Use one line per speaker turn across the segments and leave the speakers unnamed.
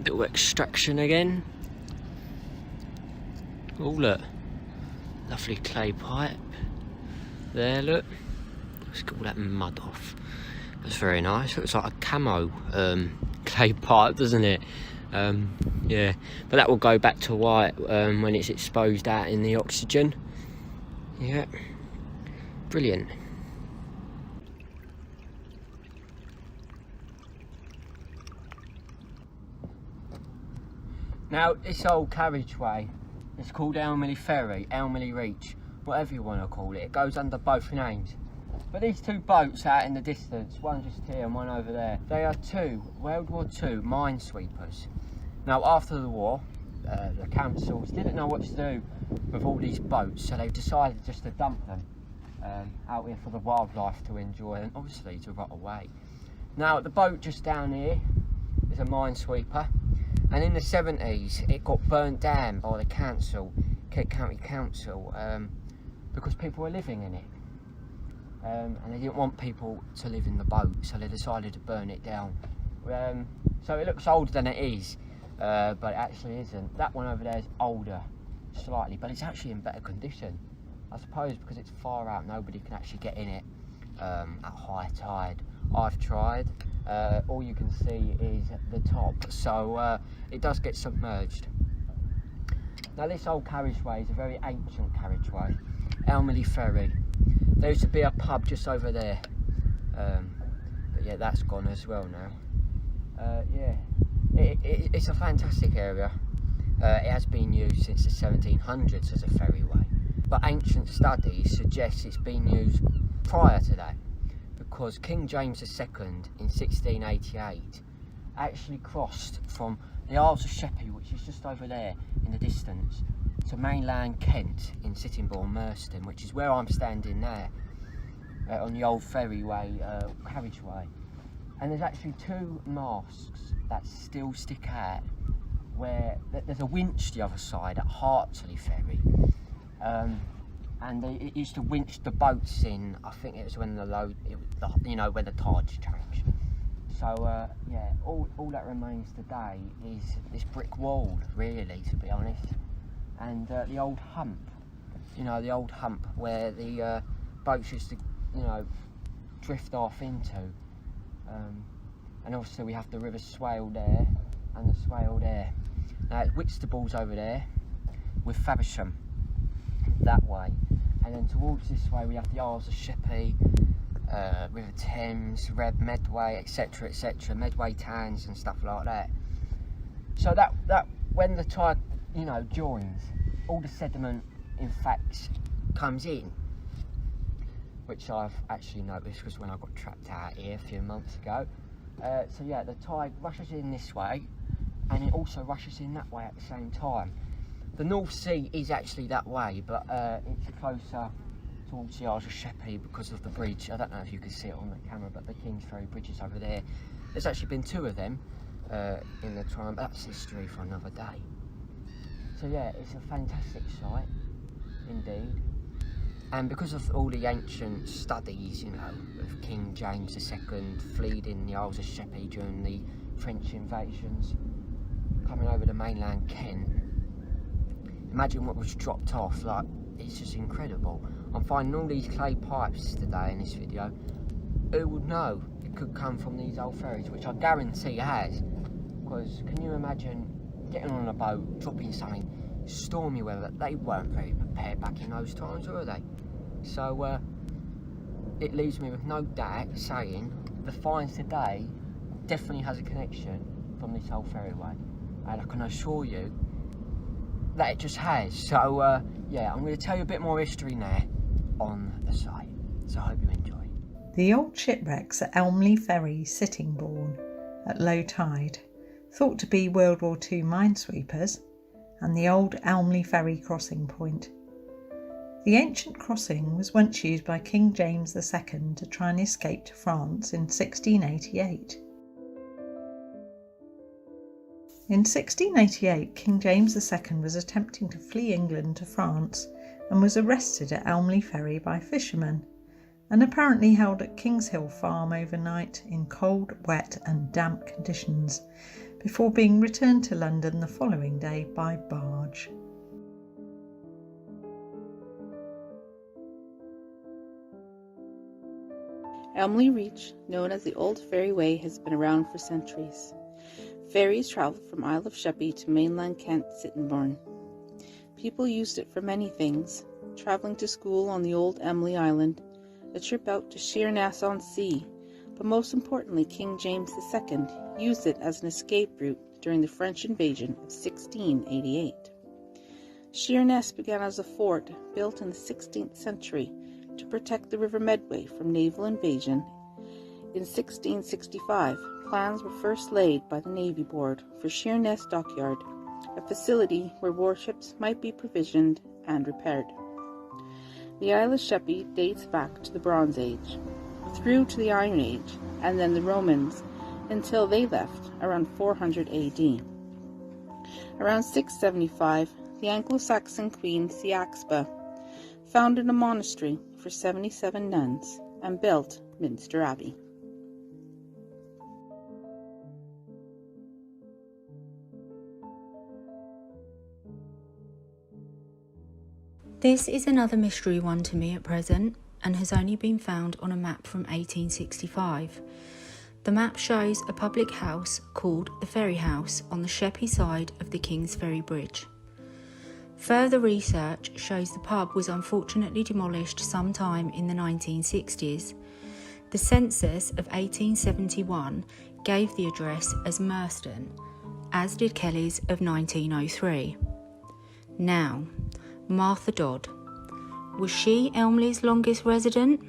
Little extraction again. Oh look, lovely clay pipe. There, look. Let's get all that mud off. That's very nice. Looks like a camo clay pipe, doesn't it? Yeah, but that will go back to white when it's exposed out in the oxygen. Yeah, brilliant. Now, this old carriageway is called Elmley Ferry, Elmley Reach, whatever you want to call it. It goes under both names. But these two boats out in the distance, one just here and one over there, they are two World War II minesweepers. Now, after the war, the councils didn't know what to do with all these boats, so they decided just to dump them out here for the wildlife to enjoy and obviously to rot away. Now, the boat just down here is a minesweeper. And in the 70s, it got burnt down by the council, Kent County Council, because people were living in it. And they didn't want people to live in the boat, so they decided to burn it down. So it looks older than it is, but it actually isn't. That one over there is older, slightly, but it's actually in better condition. I suppose because it's far out, nobody can actually get in it at high tide. I've tried. All you can see is the top, so it does get submerged. Now, this old carriageway is a very ancient carriageway, Elmley Ferry. There used to be a pub just over there, but yeah, that's gone as well now. Yeah, it's a fantastic area. It has been used since the 1700s as a ferryway, but ancient studies suggest it's been used prior to that, because King James II in 1688 actually crossed from the Isles of Sheppey, which is just over there in the distance, to mainland Kent in Sittingbourne, Murston, which is where I'm standing now, on the old ferryway carriageway. And there's actually two masts that still stick out, where there's a winch the other side at Hartley Ferry. And it used to winch the boats in. I think it was when the load, you know, when the tides changed. So yeah, all that remains today is this brick wall, really, to be honest, and the old hump. You know, the old hump where the boats used to, you know, drift off into. And obviously we have the river Swale there and the Swale there. Now, Whitstable's over there with Faversham that way, and then towards this way we have the Isles of Sheppey, River Thames, Medway, etc, etc, Medway towns and stuff like that. So that when the tide, you know, joins, all the sediment in fact comes in, which I've actually noticed because when I got trapped out here a few months ago. So yeah, the tide rushes in this way and it also rushes in that way at the same time. The North Sea is actually that way, but it's closer towards the Isles of Sheppey because of the bridge. I don't know if you can see it on the camera, but the King's Ferry Bridge is over there. There's actually been two of them in the time, but that's history for another day. So yeah, it's a fantastic site, indeed. And because of all the ancient studies, you know, of King James II fleeing the Isles of Sheppey during the French invasions, coming over to mainland Kent, imagine what was dropped off. Like, it's just incredible. I'm finding all these clay pipes today in this video. Who would know it could come from these old ferries, which I guarantee has. Because can you imagine getting on a boat, dropping something, stormy weather? They weren't very prepared back in those times, were they? So it leaves me with no doubt saying the finds today definitely has a connection from this old ferryway, and I can assure you that it just has. So yeah, I'm going to tell you a bit more history now on the site, so I hope you enjoy.
The old shipwrecks at Elmley Ferry, Sittingbourne, at low tide, thought to be World War II minesweepers, and the old Elmley Ferry crossing point. The ancient crossing was once used by King James II to try and escape to France in 1688. In 1688, King James II was attempting to flee England to France and was arrested at Elmley Ferry by fishermen, and apparently held at Kings Hill Farm overnight in cold, wet and damp conditions before being returned to London the following day by barge.
Elmley Reach, known as the Old Ferryway, has been around for centuries. Ferries travelled from Isle of Sheppey to mainland Kent, Sittingbourne. People used it for many things: travelling to school on the old Elmley Island, a trip out to Sheerness-on-Sea, but most importantly, King James II used it as an escape route during the French invasion of 1688. Sheerness began as a fort built in the 16th century to protect the River Medway from naval invasion. In 1665, plans were first laid by the Navy Board for Sheerness Dockyard, a facility where warships might be provisioned and repaired. The Isle of Sheppey dates back to the Bronze Age, through to the Iron Age, and then the Romans, until they left around 400 AD. Around 675, the Anglo-Saxon queen Siaxba founded a monastery for 77 nuns and built Minster Abbey.
This is another mystery one to me at present, and has only been found on a map from 1865. The map shows a public house called the Ferry House on the Sheppey side of the King's Ferry Bridge. Further research shows the pub was unfortunately demolished sometime in the 1960s. The census of 1871 gave the address as Murston, as did Kelly's of 1903. Now, Martha Dodd. Was she Elmley's longest resident?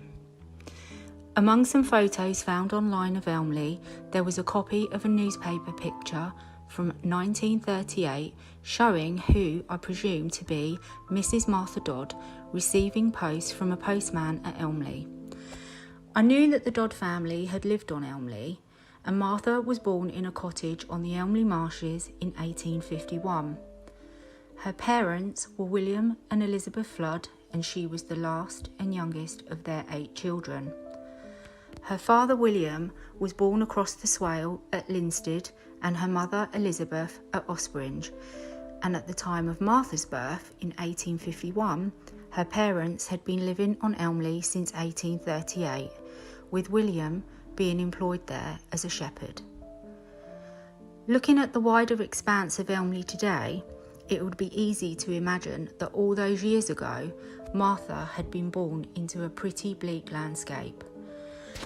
Among some photos found online of Elmley, there was a copy of a newspaper picture from 1938 showing who I presume to be Mrs. Martha Dodd receiving post from a postman at Elmley. I knew that the Dodd family had lived on Elmley, and Martha was born in a cottage on the Elmley Marshes in 1851. Her parents were William and Elizabeth Flood, and she was the last and youngest of their 8 children. Her father William was born across the swale at Littered, and her mother Elizabeth at Ospringe, and at the time of Martha's birth in 1851, her parents had been living on Elmley since 1838, with William being employed there as a shepherd. Looking at the wider expanse of Elmley today, it would be easy to imagine that all those years ago, Martha had been born into a pretty bleak landscape.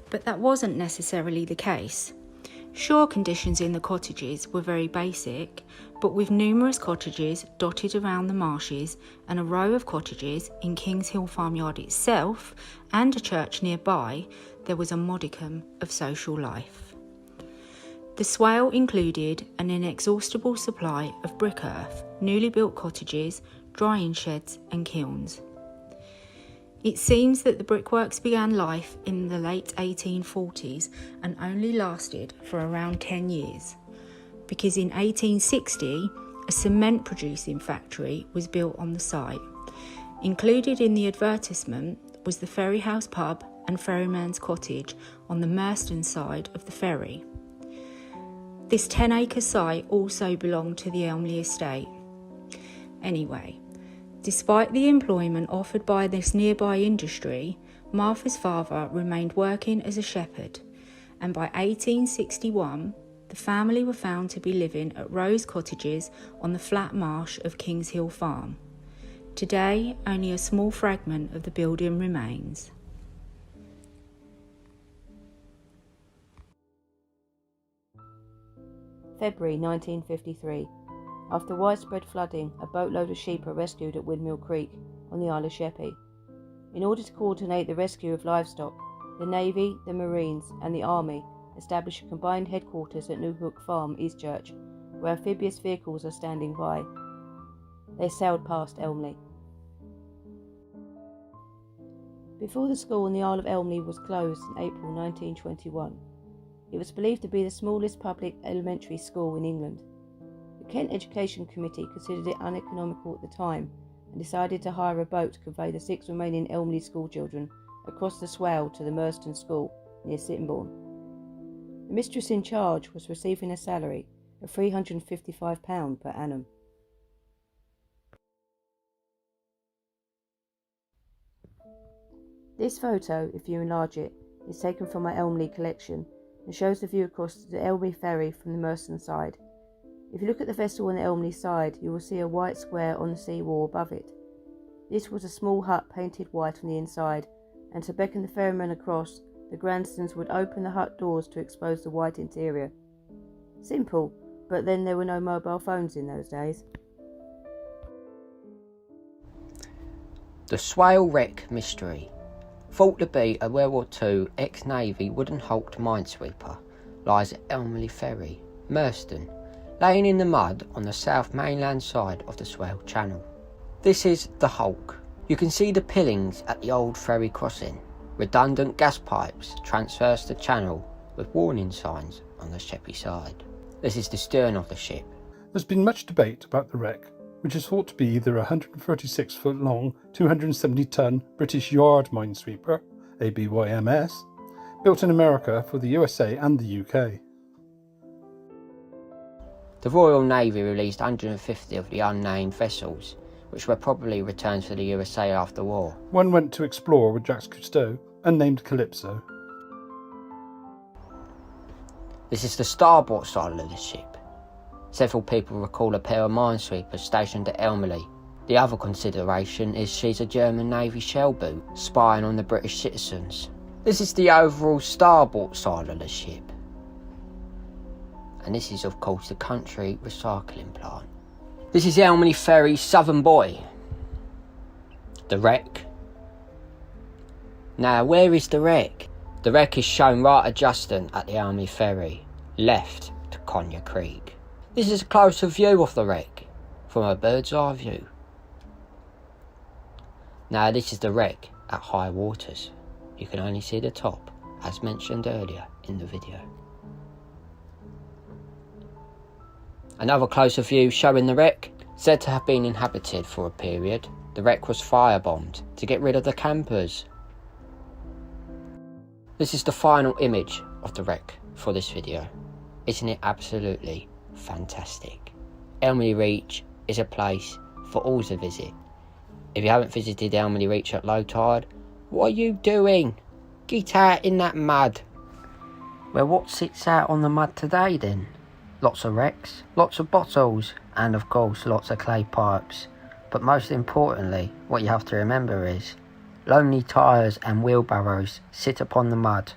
But that wasn't necessarily the case. Sure, conditions in the cottages were very basic, but with numerous cottages dotted around the marshes and a row of cottages in Kings Hill farmyard itself and a church nearby, there was a modicum of social life. The swale included an inexhaustible supply of brick earth, newly built cottages, drying sheds and kilns. It seems that the brickworks began life in the late 1840s and only lasted for around 10 years, because in 1860 a cement producing factory was built on the site. Included in the advertisement was the Ferry House pub and ferryman's cottage on the Murston side of the ferry. This 10-acre site also belonged to the Elmley estate. Anyway, despite the employment offered by this nearby industry, Martha's father remained working as a shepherd, and by 1861 the family were found to be living at Rose Cottages on the flat marsh of Kings Hill Farm. Today, only a small fragment of the building remains.
February 1953. After widespread flooding, a boatload of sheep are rescued at Windmill Creek on the Isle of Sheppey. In order to coordinate the rescue of livestock, the Navy, the Marines and the Army established a combined headquarters at New Hook Farm, Eastchurch, where amphibious vehicles are standing by. They sailed past Elmley. Before the school in the Isle of Elmley was closed in April 1921, it was believed to be the smallest public elementary school in England. The Kent Education Committee considered it uneconomical at the time and decided to hire a boat to convey the 6 remaining Elmley schoolchildren across the swale to the Murston School near Sittingbourne. The mistress in charge was receiving a salary at £355 per annum. This photo, if you enlarge it, is taken from my Elmley collection and shows the view across the Elmley Ferry from the Murston side. If you look at the vessel on the Elmley side, you will see a white square on the sea wall above it. This was a small hut painted white on the inside, and to beckon the ferryman across, the grandsters would open the hut doors to expose the white interior. Simple, but then there were no mobile phones in those days.
The swale wreck mystery. Thought to be a World War II ex-Navy wooden hulked minesweeper, lies at Elmley Ferry, Murston, laying in the mud on the south mainland side of the Swale Channel. This is the hulk. You can see the pillings at the old ferry crossing. Redundant gas pipes traverse the channel with warning signs on the Sheppey side. This is the stern of the ship.
There's been much debate about the wreck, which is thought to be either a 136-foot long, 270-ton British yard minesweeper, ABYMS, built in America for the USA and the UK.
The Royal Navy released 150 of the unnamed vessels, which were probably returned to the USA after war.
One went to explore with Jacques Cousteau and named Calypso.
This is the starboard side of the ship. Several people recall a pair of minesweepers stationed at Elmley. The other consideration is she's a German Navy shell boat spying on the British citizens. This is the overall starboard side of the ship. And this is of course the country recycling plant. This is Elmley Ferry's southern buoy. The wreck. Now where is the wreck? The wreck is shown right adjacent at the Elmley Ferry, left to Conyers Creek. This is a closer view of the wreck, from a bird's eye view. Now this is the wreck at high waters. You can only see the top, as mentioned earlier in the video. Another closer view showing the wreck, said to have been inhabited for a period. The wreck was firebombed to get rid of the campers. This is the final image of the wreck for this video. Isn't it absolutely fantastic? Elmley Reach is a place for all to visit. If you haven't visited Elmley Reach at low tide, what are you doing? Get out in that mud. Well, what sits out on the mud today then? Lots of wrecks, lots of bottles, and of course lots of clay pipes. But most importantly, what you have to remember is lonely tyres and wheelbarrows sit upon the mud.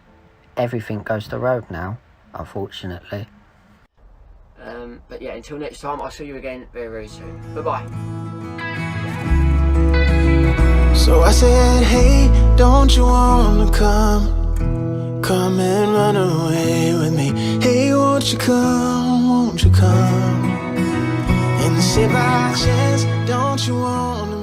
Everything goes to road now, unfortunately. But yeah, until next time, I'll see you again very, very soon. Bye-bye.
So I said, hey, don't you wanna come? Come and run away with me. Hey, won't you come? Won't you come? And say by chance, don't you wanna